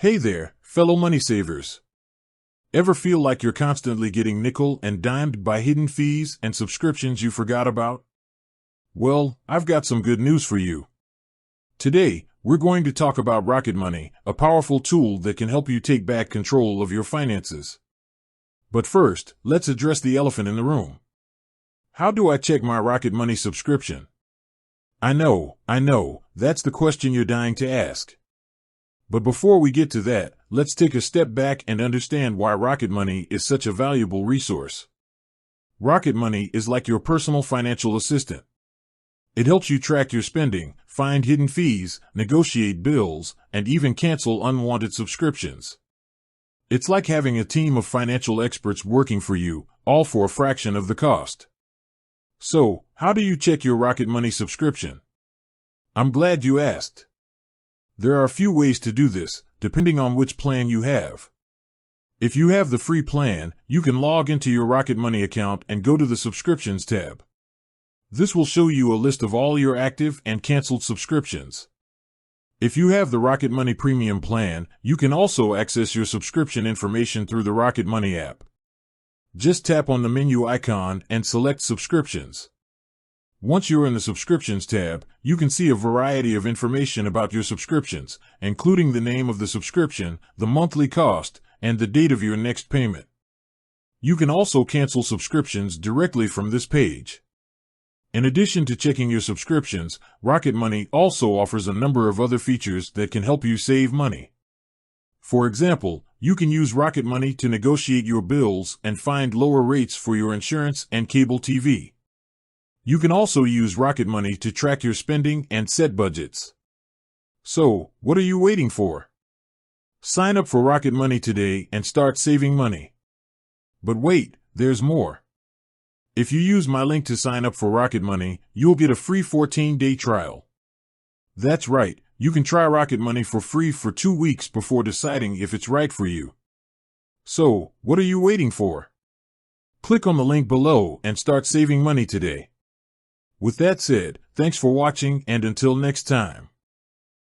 Hey there, fellow money savers. Ever feel like you're constantly getting nickel and dimed by hidden fees and subscriptions you forgot about? Well, I've got some good news for you. Today, we're going to talk about Rocket Money, a powerful tool that can help you take back control of your finances. But first, let's address the elephant in the room. How do I check my Rocket Money subscription? I know, that's the question you're dying to ask. But before we get to that, let's take a step back and understand why Rocket Money is such a valuable resource. Rocket Money is like your personal financial assistant. It helps you track your spending, find hidden fees, negotiate bills, and even cancel unwanted subscriptions. It's like having a team of financial experts working for you, all for a fraction of the cost. So, how do you check your Rocket Money subscription? I'm glad you asked. There are a few ways to do this, depending on which plan you have. If you have the free plan, you can log into your Rocket Money account and go to the Subscriptions tab. This will show you a list of all your active and canceled subscriptions. If you have the Rocket Money Premium plan, you can also access your subscription information through the Rocket Money app. Just tap on the menu icon and select Subscriptions. Once you're in the Subscriptions tab, you can see a variety of information about your subscriptions, including the name of the subscription, the monthly cost, and the date of your next payment. You can also cancel subscriptions directly from this page. In addition to checking your subscriptions, Rocket Money also offers a number of other features that can help you save money. For example, you can use Rocket Money to negotiate your bills and find lower rates for your insurance and cable TV. You can also use Rocket Money to track your spending and set budgets. So, what are you waiting for? Sign up for Rocket Money today and start saving money. But wait, there's more. If you use my link to sign up for Rocket Money, you'll get a free 14-day trial. That's right, you can try Rocket Money for free for 2 weeks before deciding if it's right for you. So, what are you waiting for? Click on the link below and start saving money today. With that said, thanks for watching and until next time.